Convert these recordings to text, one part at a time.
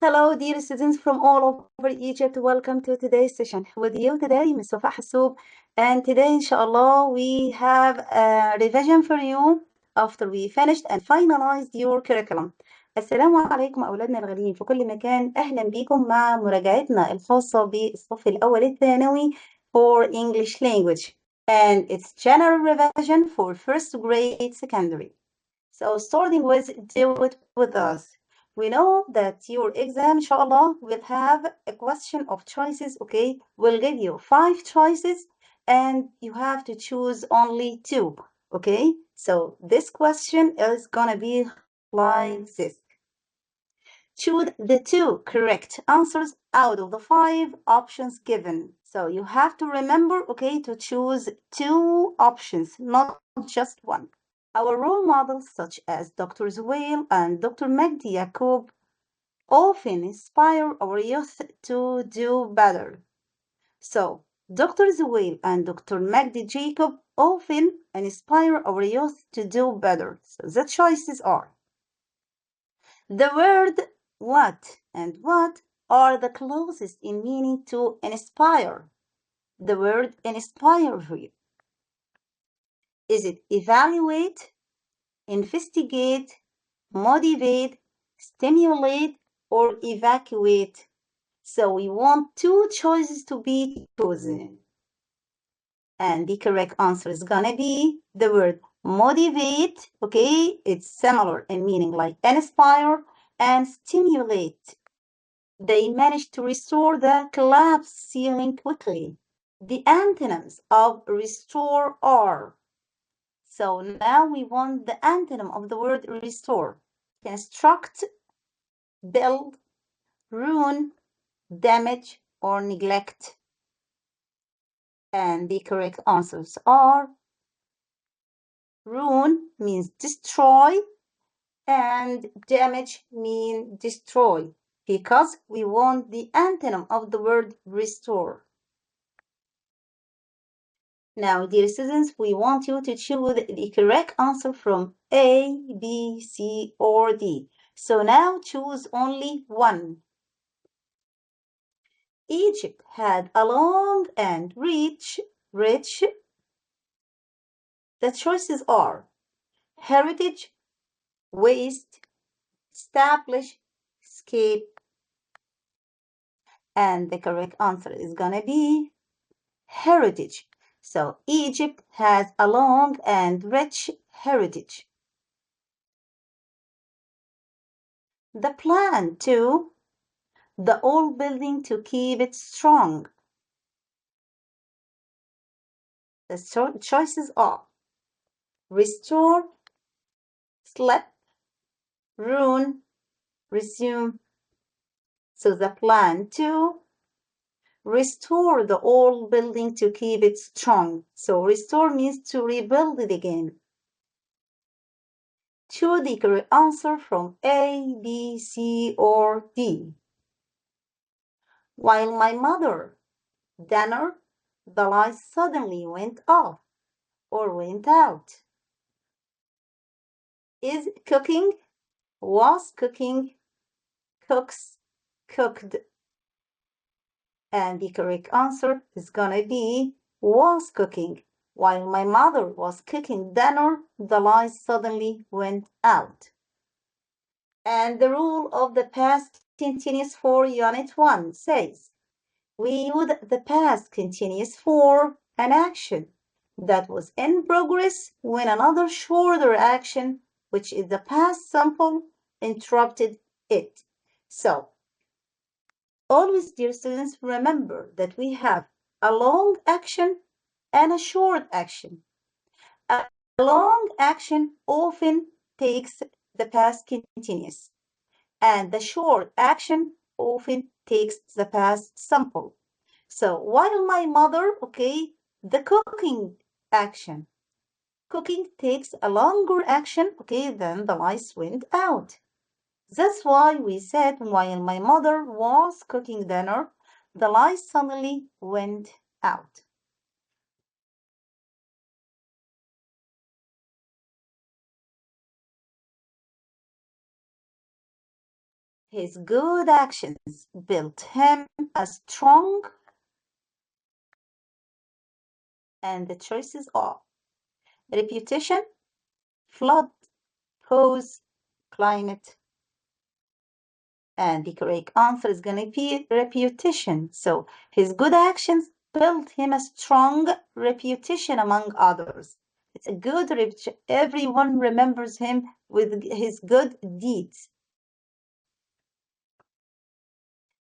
Hello, dear students from all over Egypt. Welcome to today's session. With you today, Ms. Wafa Hassoub. And today, inshallah, we have a revision for you after we finished and finalized your curriculum. السلام عليكم أولادنا الغاليين في كل مكان. أهلا بكم مع مراجعتنا الخاصة بالصف الأول الثانوي for English language. And it's general revision for first grade secondary. So starting with do it with us. We know that your exam, inshallah, will have a question of choices, okay? We'll give you 5 choices and you have to choose only 2, okay? So this question is gonna be like this. Choose the 2 correct answers out of the 5 options given. So you have to remember, okay, to choose 2 options, not just one. Our role models, such as Dr. Zuwail and Dr. Magdi Yaqub, often inspire our youth to do better. So, Dr. Zuwail and Dr. Magdi Jacob often inspire our youth to do better. So, the choices are the word what and what are the closest in meaning to inspire. The word inspire here. Is it evaluate, investigate, motivate, stimulate, or evacuate? So we want 2 choices to be chosen. And the correct answer is gonna be the word motivate, okay? It's similar in meaning like inspire and stimulate. They managed to restore the collapsed ceiling quickly. The antonyms of restore are. So now we want the antonym of the word restore. Construct, build, ruin, damage, or neglect. And the correct answers are ruin means destroy and damage means destroy because we want the antonym of the word restore. Now, dear students, we want you to choose the correct answer from A, B, C, or D. So now choose only one. Egypt had a long and rich. The choices are heritage, waste, establish, escape, and the correct answer is gonna be heritage. So Egypt has a long and rich heritage. The plan to the old building to keep it strong. The choices are restore, slip, ruin, resume. So the plan to restore the old building to keep it strong. So restore means to rebuild it again. Choose the correct answer from A, B, C, or D. While my mother, dinner, the lights suddenly went off or went out. Is cooking, was cooking, cooks, cooked. And the correct answer is gonna be was cooking. While my mother was cooking dinner, the lights suddenly went out. And the rule of the past continuous for Unit 1 says, we use the past continuous for an action that was in progress when another shorter action, which is the past simple, interrupted it. So, always, dear students, remember that we have a long action and a short action. A long action often takes the past continuous, and the short action often takes the past simple. So while my mother, okay, the cooking action. Cooking takes a longer action, okay, than the lights went out. That's why we said while my mother was cooking dinner, the lights suddenly went out. His good actions built him a strong, and the choices are reputation, flood, pose, climate, and the correct answer is going to be reputation. So his good actions built him a strong reputation among others. It's a good reputation. Everyone remembers him with his good deeds.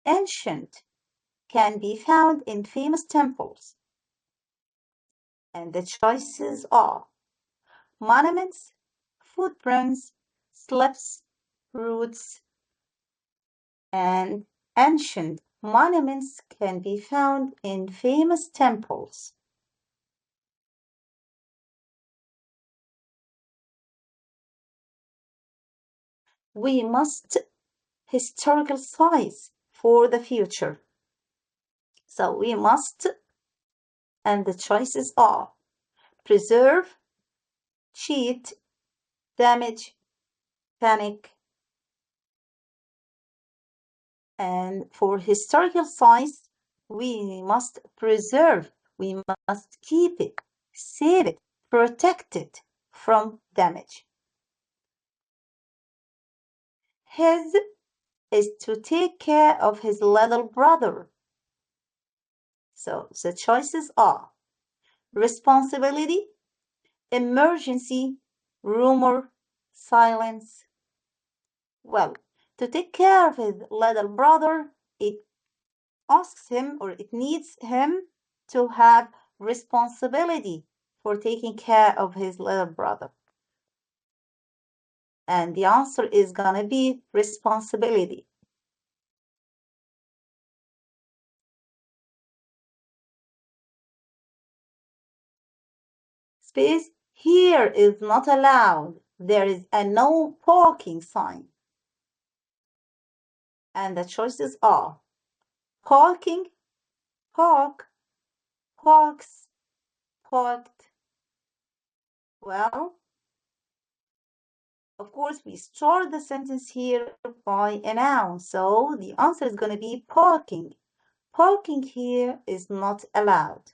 Ancient can be found in famous temples. And the choices are monuments, footprints, slips, roots, and ancient monuments can be found in famous temples. We must historical sites for the future. So we must, and the choices are preserve, cheat, damage, panic, and for historical sites, we must preserve, we must keep it, save it, protect it from damage. His is to take care of his little brother. So the choices are responsibility, emergency, rumor, silence. Well, to take care of his little brother, it asks him or it needs him to have responsibility for taking care of his little brother. And the answer is gonna be responsibility. Space here is not allowed. There is a no parking sign. And the choices are parking, park, parks, parked. Well, of course, we start the sentence here by a noun. So the answer is going to be parking. Parking here is not allowed.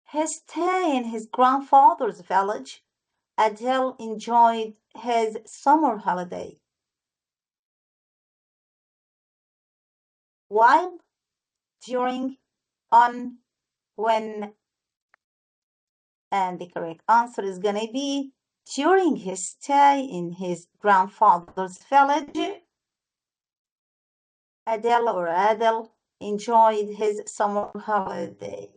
His stay in his grandfather's village, Adele enjoyed his summer holiday. While, during, on, when, and the correct answer is going to be during his stay in his grandfather's village, Adele enjoyed his summer holiday.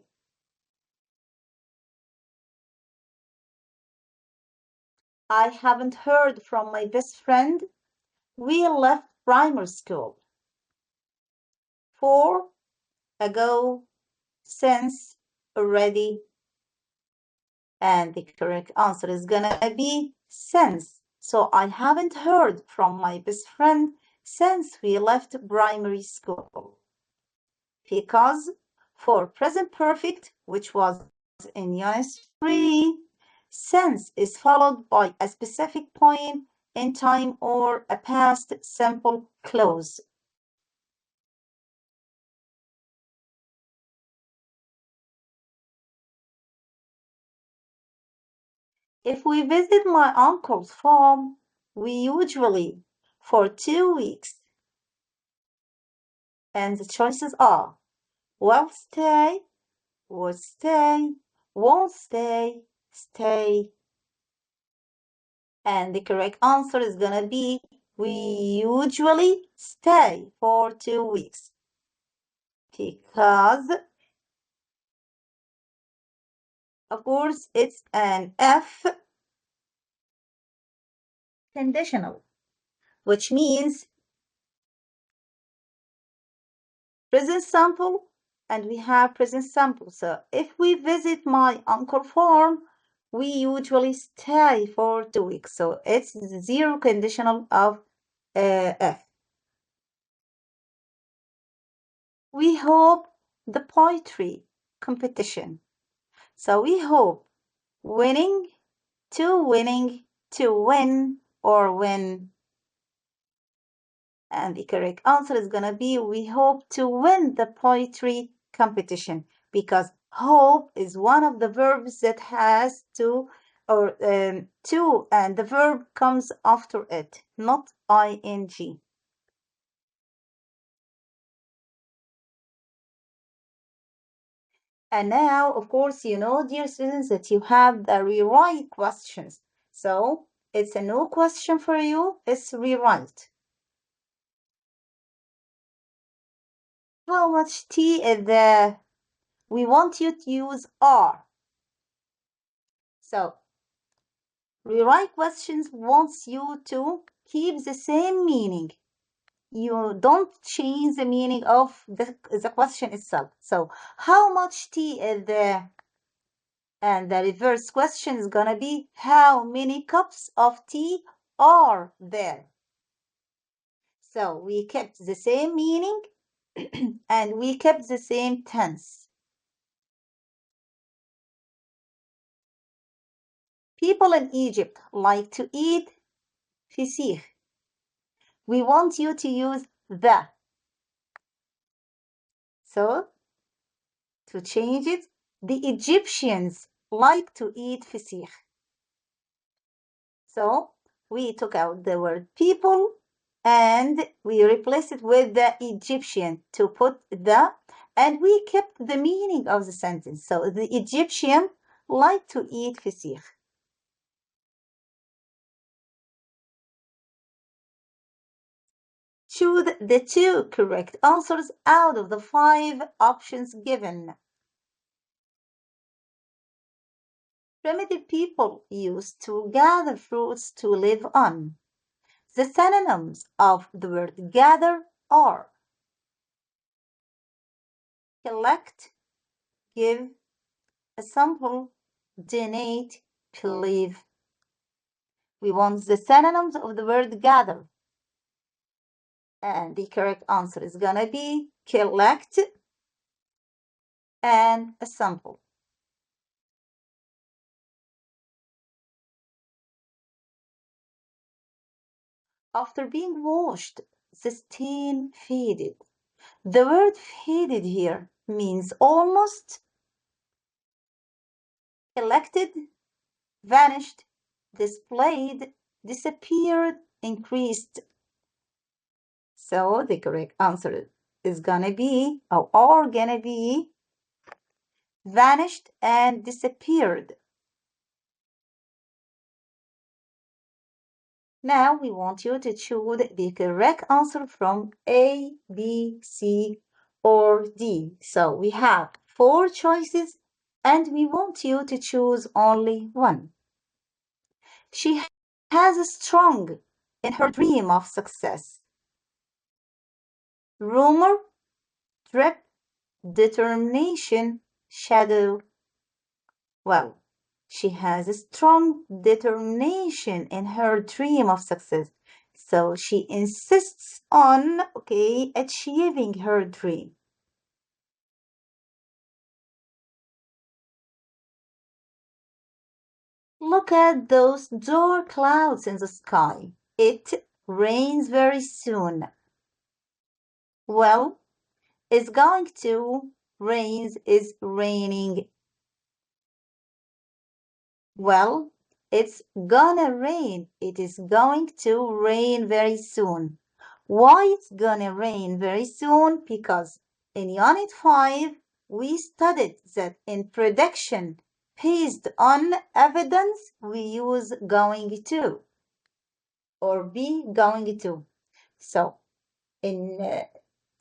I haven't heard from my best friend. We left primary school 4 ago, since, already, and the correct answer is gonna be since. So I haven't heard from my best friend since we left primary school. Because for present perfect, which was in Unit 3, since is followed by a specific point in time or a past simple clause. If we visit my uncle's farm, we usually for 2 weeks. And the choices are will stay, would stay, won't stay, stay. And the correct answer is gonna be we usually stay for 2 weeks. Because, of course, it's an F conditional, which means present simple, and we have present simple. So if we visit my uncle's farm, we usually stay for 2 weeks. So it's zero conditional of F. We hope the poetry competition. So we hope winning, to win, or when? And the correct answer is gonna be we hope to win the poetry competition, because hope is one of the verbs that has to or to, and the verb comes after it, not ing. And now, of course, you know, dear students, that you have the rewrite questions. So it's a new question for you. It's rewrite. How much tea is there? We want you to use are. So rewrite questions wants you to keep the same meaning. You don't change the meaning of the question itself. So how much tea is there? And the reverse question is gonna be how many cups of tea are there? So we kept the same meaning and we kept the same tense. People in Egypt like to eat fisih. We want you to use the. So to change it, the Egyptians like to eat fisih. So we took out the word people and we replaced it with the Egyptian to put the, and we kept the meaning of the sentence. So the Egyptian like to eat fisih. Choose the two correct answers out of the 5 options given. Primitive people used to gather fruits to live on. The synonyms of the word gather are collect, give, assemble, donate, believe. We want the synonyms of the word gather. And the correct answer is gonna be collect and assemble. After being washed, the stain faded. The word faded here means almost, collected, vanished, displayed, disappeared, increased. So the correct answer is gonna be, or are gonna be, vanished and disappeared. Now we want you to choose the correct answer from A, B, C, or D. So we have 4 choices and we want you to choose only one. She has a strong in her dream of success. Rumor, drip, determination, shadow. Well, she has a strong determination in her dream of success. So she insists on, achieving her dream. Look at those dark clouds in the sky. It rains very soon. Well, it's going to, rains is raining. Well, it's gonna rain. It is going to rain very soon. Why it's gonna rain very soon? Because in Unit 5, we studied that in prediction based on evidence, we use going to or be going to. So in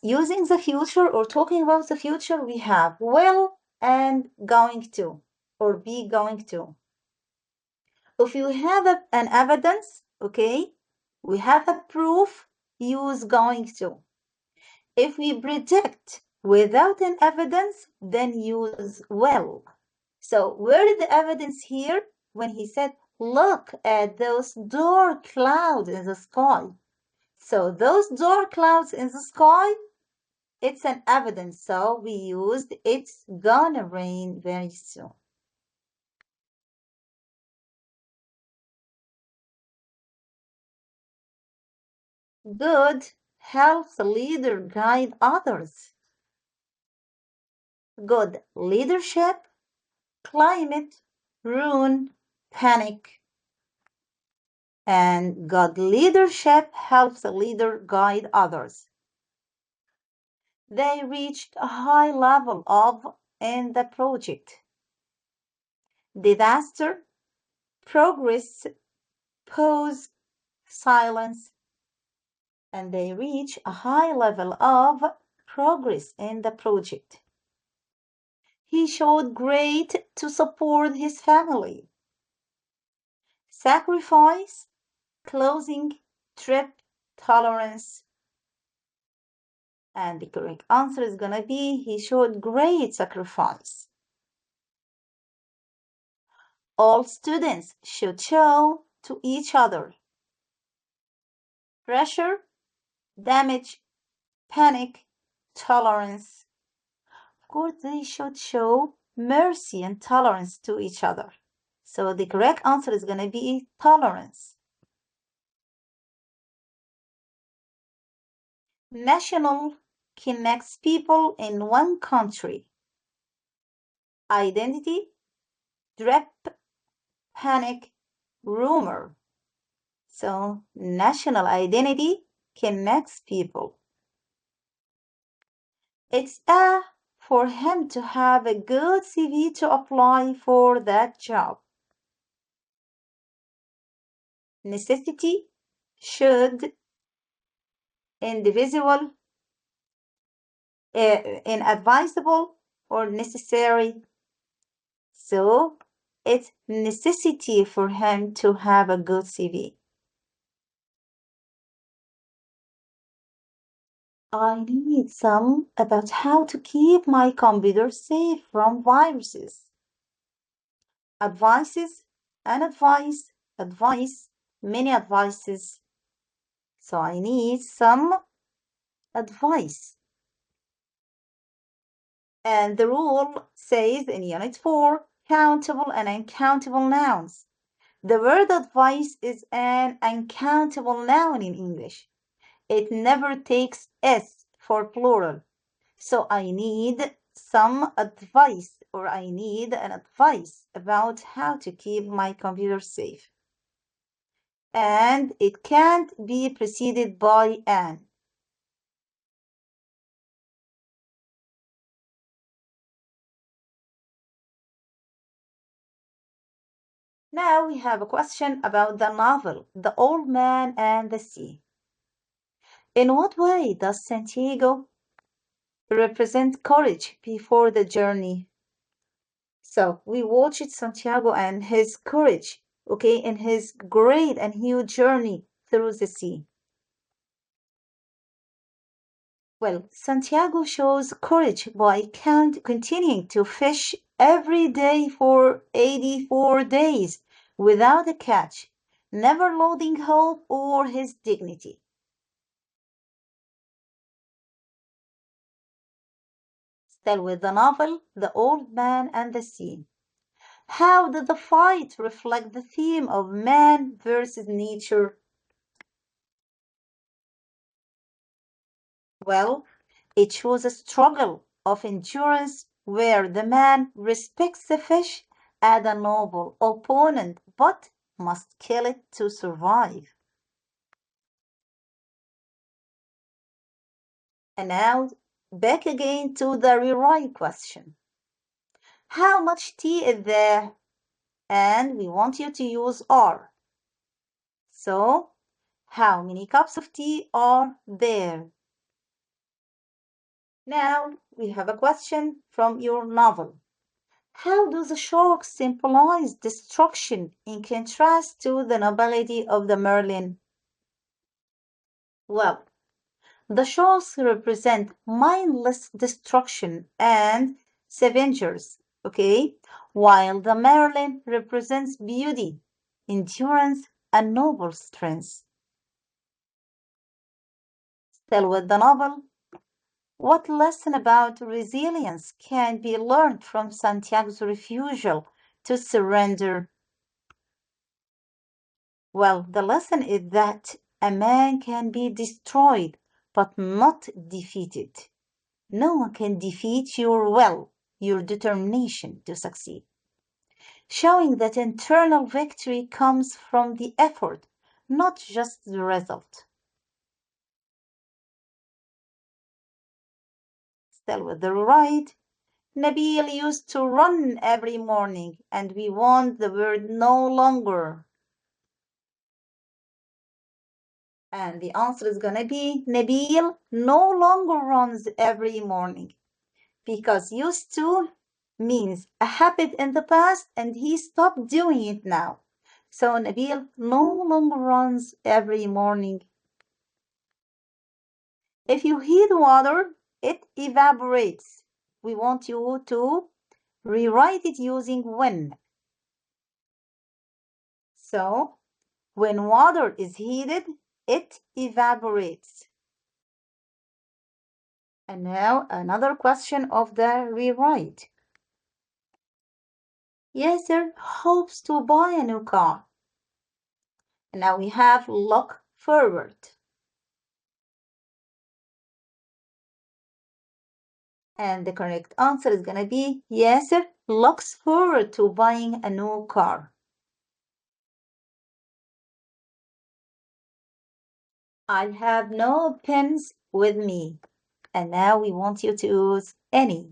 using the future or talking about the future, we have will and going to or be going to. If you have an evidence, we have a proof, use going to. If we predict without an evidence, then use will. So where is the evidence here? When he said, look at those dark clouds in the sky. So those dark clouds in the sky, it's an evidence. So we used it's gonna rain very soon. Good helps a leader guide others. Good leadership, climate, ruin, panic. And good leadership helps a leader guide others. They reached a high level of in the project. Disaster, progress, pause, silence, and they reach a high level of progress in the project. He showed great to support his family. Sacrifice, closing, trip, tolerance. And the correct answer is going to be he showed great sacrifice. All students should show to each other pressure, damage, panic, tolerance. Of course, they should show mercy and tolerance to each other. So the correct answer is going to be tolerance. National connects people in one country. Identity, drip, panic, rumor. So national identity connects people. It's for him to have a good CV to apply for that job. Necessity, should, individual, inadvisable, or necessary. So it's necessity for him to have a good CV. I need some about how to keep my computer safe from viruses. Advices, an advice, advice, many advices. So I need some advice. And the rule says in Unit 4, countable and uncountable nouns. The word advice is an uncountable noun in English. It never takes S for plural. So I need some advice, or I need an advice about how to keep my computer safe. And it can't be preceded by an. Now we have a question about the novel, The Old Man and the Sea. In what way does Santiago represent courage before the journey? So we watched Santiago and his courage, okay, in his great and huge journey through the sea. Well, Santiago shows courage by continuing to fish every day for 84 days without a catch, never losing hope or his dignity. Still with the novel, The Old Man and the Sea. How did the fight reflect the theme of man versus nature? Well, it shows a struggle of endurance where the man respects the fish as a noble opponent but must kill it to survive. And now, back again to the rewrite question. How much tea is there? And we want you to use are. So, how many cups of tea are there? Now, we have a question from your novel. How do the sharks symbolize destruction in contrast to the nobility of the Merlin? Well, the sharks represent mindless destruction and scavengers, okay? While the Merlin represents beauty, endurance, and noble strength. Still with the novel, what lesson about resilience can be learned from Santiago's refusal to surrender? Well, the lesson is that A man can be destroyed, but not defeated. No one can defeat your will, your determination to succeed. Showing that internal victory comes from the effort, not just the result. Still with the right, Nabil used to run every morning, and we want the word no longer. And the answer is going to be Nabil no longer runs every morning, because used to means a habit in the past and he stopped doing it now. So Nabil no longer runs every morning. If you heat water, it evaporates. We want you to rewrite it using when. So when water is heated, it evaporates. And now another question of the rewrite. Yasser hopes to buy a new car. Now we have look forward. And the correct answer is going to be Yasser looks forward to buying a new car. I have no pens with me. And now we want you to use any.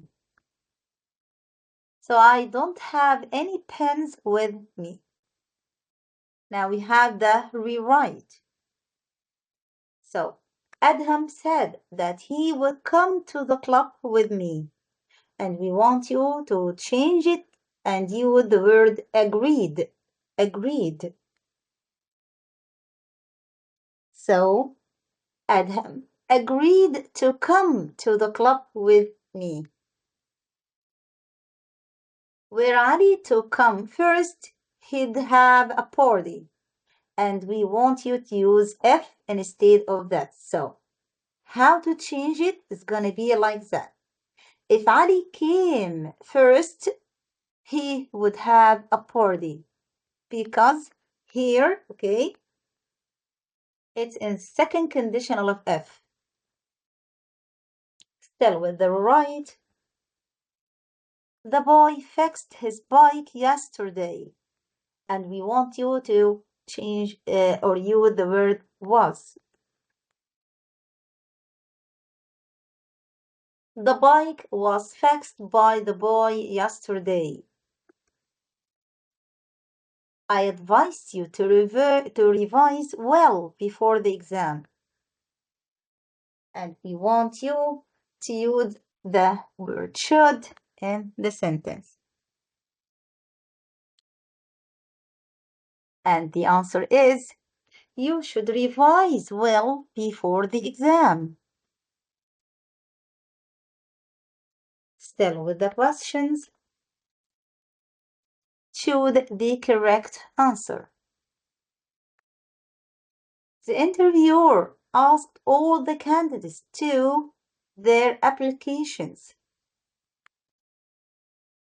So I don't have any pens with me. Now we have the rewrite. So Adham said that he would come to the club with me. And we want you to change it and use the word agreed. Agreed. So Adham agreed to come to the club with me. Were Ali to come first, he'd have a party. And we want you to use F instead of that. So how to change it is going to be like that. If Ali came first, he would have a party. Because here, okay, it's in second conditional of F. Still with the right. The boy fixed his bike yesterday. And we want you to change or use the word was. The bike was fixed by the boy yesterday. I advise you to revise well before the exam. And we want you to use the word should in the sentence. And the answer is, you should revise well before the exam. Still with the questions. Choose the correct answer. The interviewer asked all the candidates to their applications.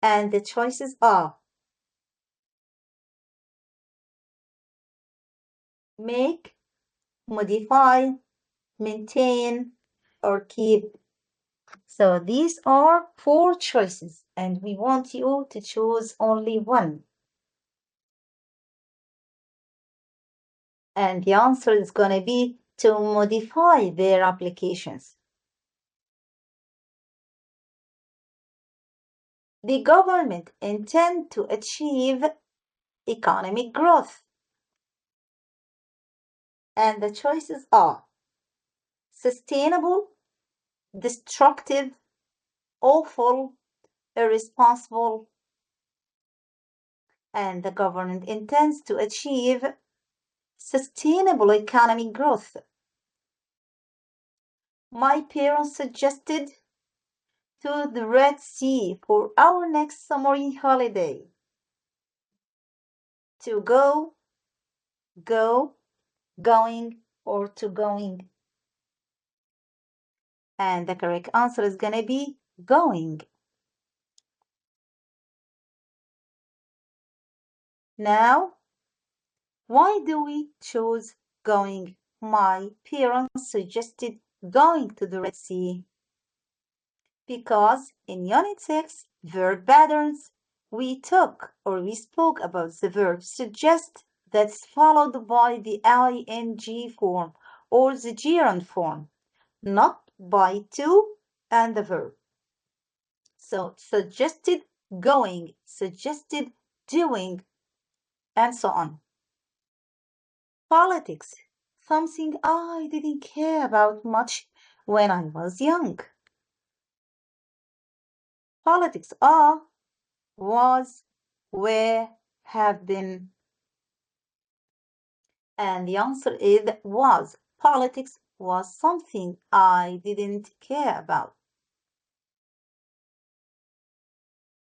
And the choices are make, modify, maintain, or keep. So these are 4 choices, and we want you to choose only one. And the answer is going to be to modify their applications. The government intends to achieve economic growth. And the choices are sustainable, destructive, awful, irresponsible. And the government intends to achieve sustainable economic growth. My parents suggested to the Red Sea for our next summer holiday. To go, going, or to going. And the correct answer is going to be going. Now, why do we choose going? my parents suggested going to the Red Sea. Because in Unit 6, verb patterns, we spoke about the verb suggest that's followed by the ing form or the gerund form, not by to and the verb. So suggested going, suggested doing, and so on. Politics, something I didn't care about much when I was young. Politics are, was, were, have been. And the answer is was. Politics was something I didn't care about.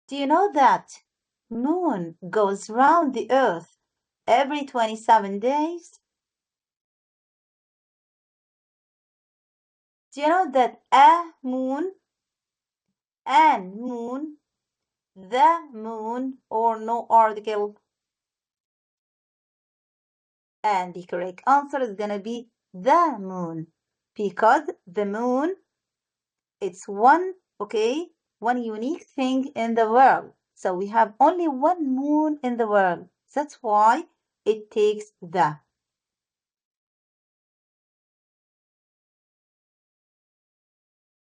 Do you know that moon goes round the earth every 27 days? Do you know that a moon, an moon, the moon, or no article? And the correct answer is going to be the moon, because the moon, it's one unique thing in the world. So we have only one moon in the world. That's why it takes the.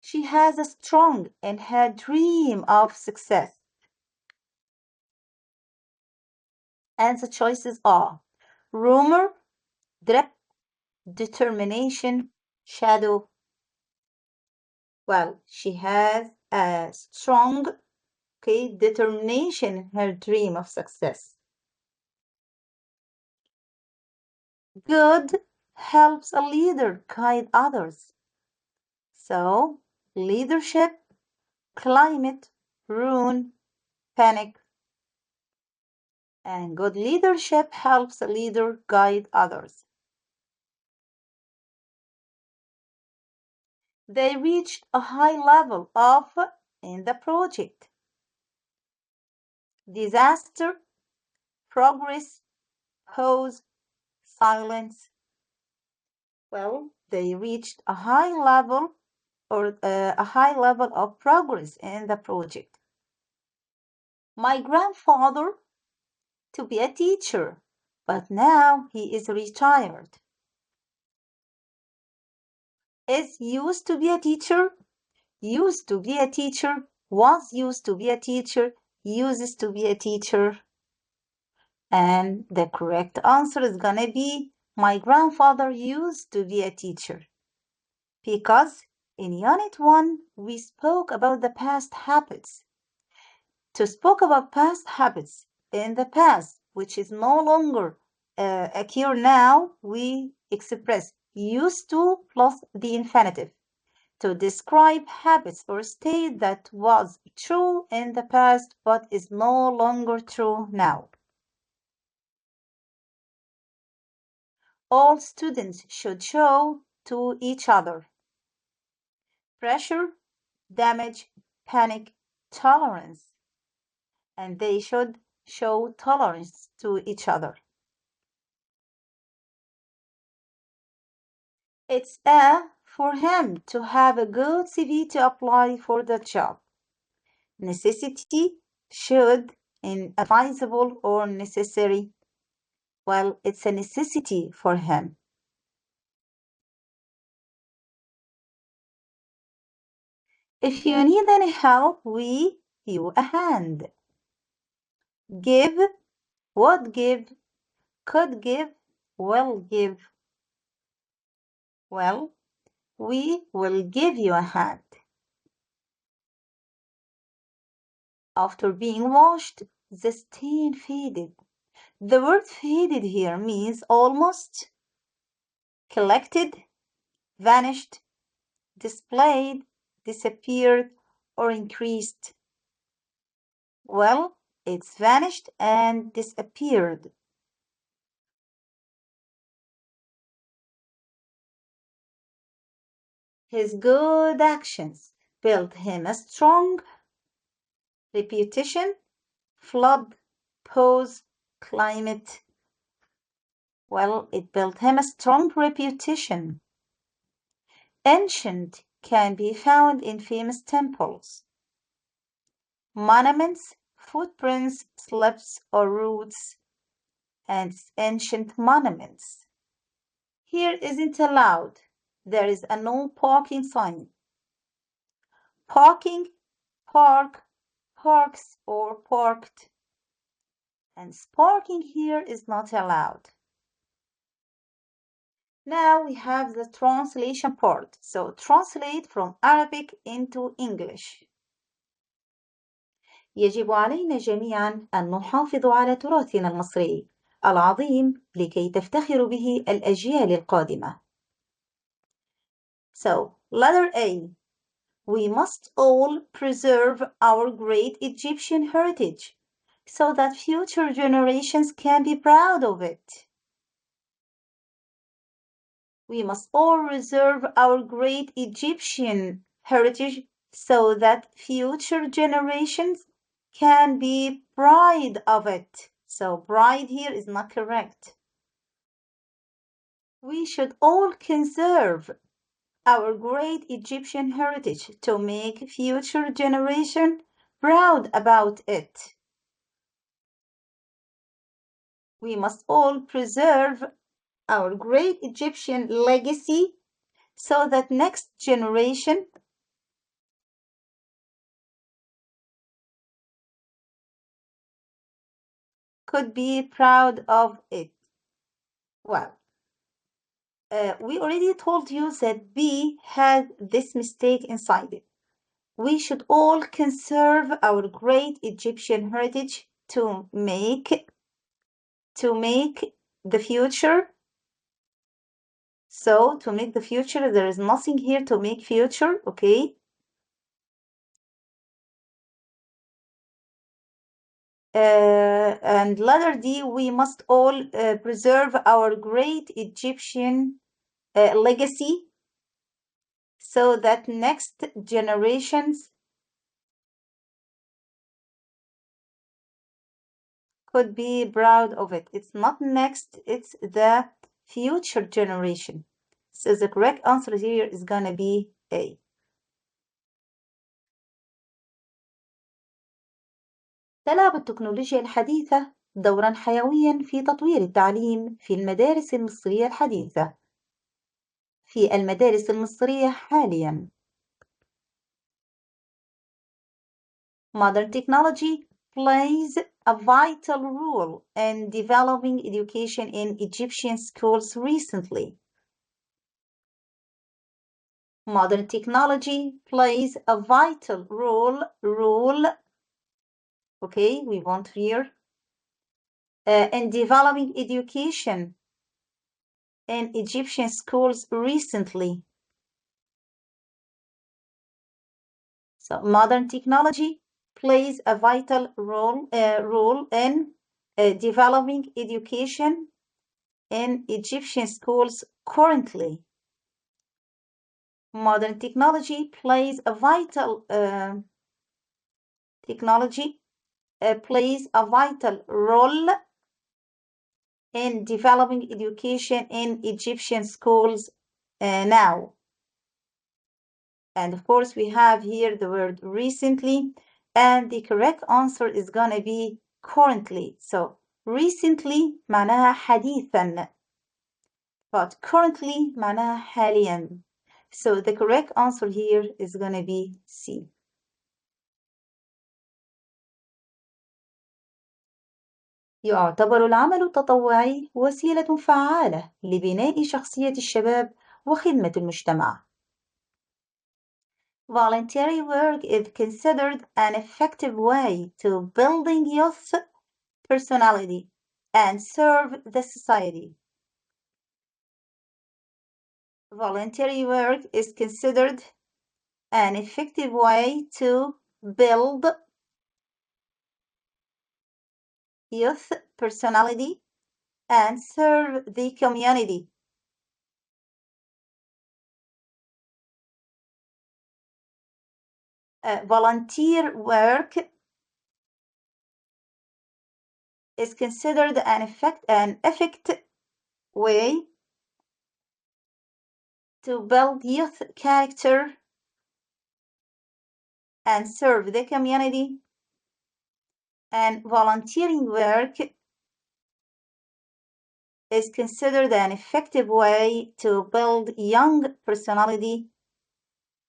She has a strong in her dream of success. And the choices are rumor, drip, determination, shadow. Well, she has a strong, determination in her dream of success. Good helps a leader guide others. So, leadership, climate, ruin, panic. And good leadership helps a leader guide others. They reached a high level of in the project. Disaster, progress, pause, silence. Well, they reached a high level of progress in the project. My grandfather to be a teacher, but now he is retired. Is used to be a teacher, used to be a teacher, was used to be a teacher, uses to be a teacher. And the correct answer is gonna be my grandfather used to be a teacher. Because in Unit 1, we spoke about the past habits. To speak about past habits in the past, which is no longer occur now, we express used to plus the infinitive to describe habits or state that was true in the past but is no longer true now. All students should show to each other pressure, damage, panic, tolerance, and they should show tolerance to each other. It's for him to have a good CV to apply for the job. Necessity, should, inadvisable, or necessary. Well, it's a necessity for him. If you need any help, we you a hand. Give, would give, could give, will give. Well, we will give you a hand. After being washed, the stain faded. The word faded here means almost, collected, vanished, displayed, disappeared, or increased. Well, it's vanished and disappeared. His good actions built him a strong reputation, flood, pause, climate. Well, it built him a strong reputation. Ancient can be found in famous temples, monuments, footprints, slips, or roots, and ancient monuments. Here isn't allowed. There is a no parking sign. Parking, park, parks, or parked. And parking here is not allowed. Now we have the translation part. So translate from Arabic into English. يجب علينا جميعا أن نحافظ على تراثنا المصري العظيم لكي تفتخر به الأجيال القادمة. So, letter A. We must all preserve our great Egyptian heritage so that future generations can be proud of it. We must all preserve our great Egyptian heritage so that future generations can be proud of it. So pride here is not correct. We should all conserve our great Egyptian heritage to make future generations proud about it. We must all preserve our great Egyptian legacy so that next generation could be proud of it. Well, we already told you that B had this mistake inside it. We should all conserve our great Egyptian heritage to make the future. So to make the future, there is nothing here to make future, okay? And letter D, we must all preserve our great Egyptian legacy so that next generations could be proud of it. It's not next, it's the future generation. So the correct answer here is gonna be A. تلعب التكنولوجيا الحديثة دورا حيويا في تطوير التعليم في المدارس المصرية الحديثة. في المدارس المصرية حاليا. Modern technology plays a vital role in developing education in Egyptian schools recently. Modern technology plays a vital role, okay, we want here, in developing education in Egyptian schools recently. So modern technology plays a vital role in developing education in Egyptian schools currently. Modern technology plays a vital role in developing education in Egyptian schools now. And of course, we have here the word recently, and the correct answer is gonna be currently. So recently معناها حديثا, but currently معناها حاليا. So the correct answer here is gonna be C. يعتبر العمل التطوعي وسيلة فعالة لبناء شخصية الشباب وخدمة المجتمع. Voluntary work is considered an effective way to building youth personality and serve the society. Voluntary work is considered an effective way to build youth personality and serve the community. Volunteer work is considered an effective way to build youth character and serve the community, and volunteering work is considered an effective way to build young personality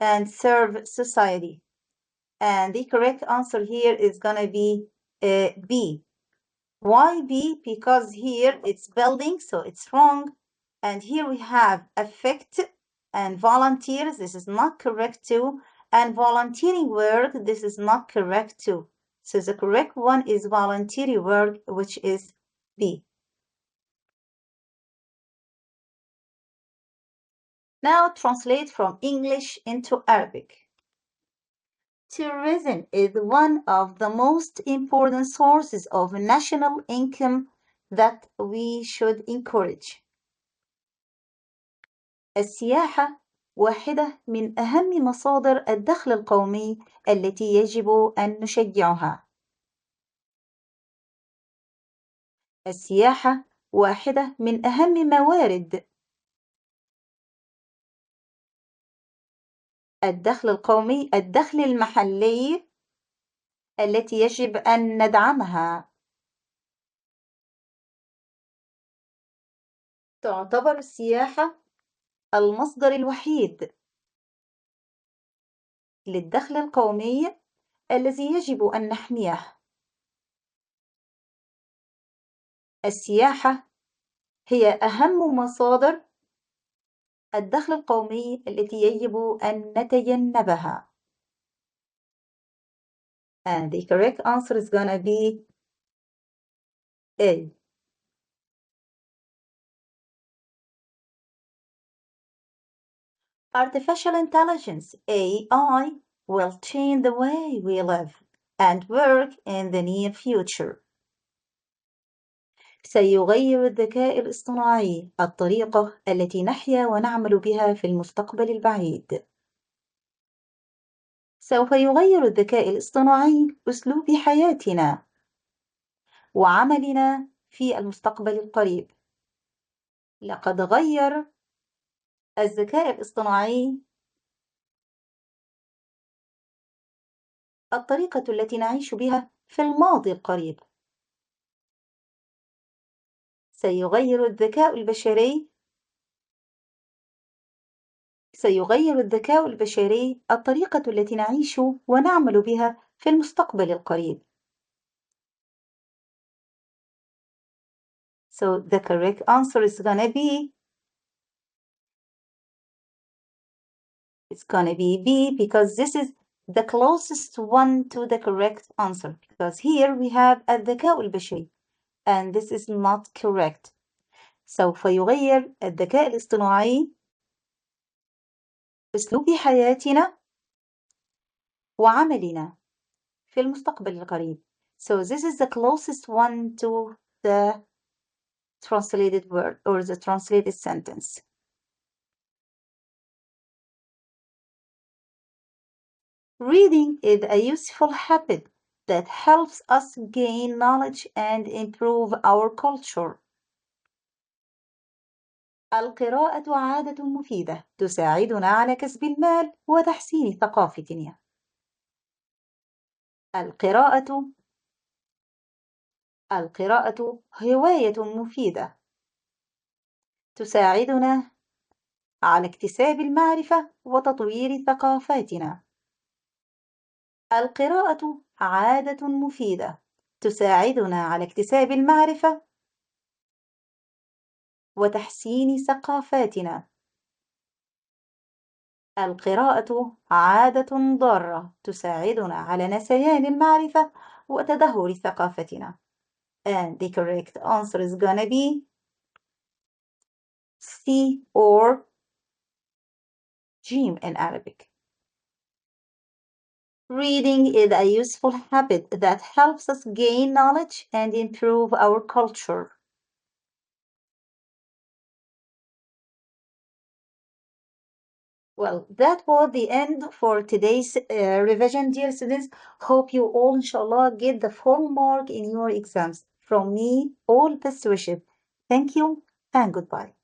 and serve society. And the correct answer here is gonna be B. Why B? Because here it's building, so it's wrong. And here we have affect and volunteers. This is not correct too. And volunteering work, this is not correct too. So the correct one is voluntary work, which is B. Now translate from English into Arabic. Tourism is one of the most important sources of national income that we should encourage. السياحة واحدة من أهم مصادر الدخل القومي التي يجب أن نشجعها. السياحة واحدة من أهم موارد الدخل القومي، الدخل المحلي التي يجب أن ندعمها. تعتبر السياحة المصدر الوحيد للدخل القومي الذي يجب أن نحميه. السياحة هي أهم مصادر الدخل القومي التي يجب أن نتجنبها. And the correct answer is gonna be A. Artificial intelligence, AI, will change the way we live and work in the near future. سيغير الذكاء الاصطناعي الطريقة التي نحيا ونعمل بها في المستقبل البعيد. سوف يغير الذكاء الاصطناعي أسلوب حياتنا وعملنا في المستقبل القريب. لقد غير الذكاء الاصطناعي الطريقة التي نعيش بها في الماضي القريب. سيغير الذكاء البشري الطريقة التي نعيش ونعمل بها في المستقبل القريب. So the correct answer is gonna be B, because this is the closest one to the correct answer, because here we have الذكاء البشري and this is not correct. سوف يغير الذكاء الاصطناعي أسلوب حياتنا وعملنا في المستقبل القريب. So this is the closest one to the translated word or the translated sentence. Reading is a useful habit that helps us gain knowledge and improve our culture. القراءة عادة مفيدة تساعدنا على كسب المال وتحسين ثقافتنا. القراءة هواية مفيدة تساعدنا على اكتساب المعرفة وتطوير ثقافاتنا. القراءة عادة مفيدة تساعدنا على اكتساب المعرفة وتحسين ثقافاتنا. القراءة عادة ضارة تساعدنا على نسيان المعرفة وتدهور ثقافتنا. And the correct answer is gonna be C or Jim in Arabic. Reading is a useful habit that helps us gain knowledge and improve our culture. Well, that was the end for today's revision, dear students. Hope you all, inshallah, get the full mark in your exams. From me, all best wishes. Thank you. and goodbye.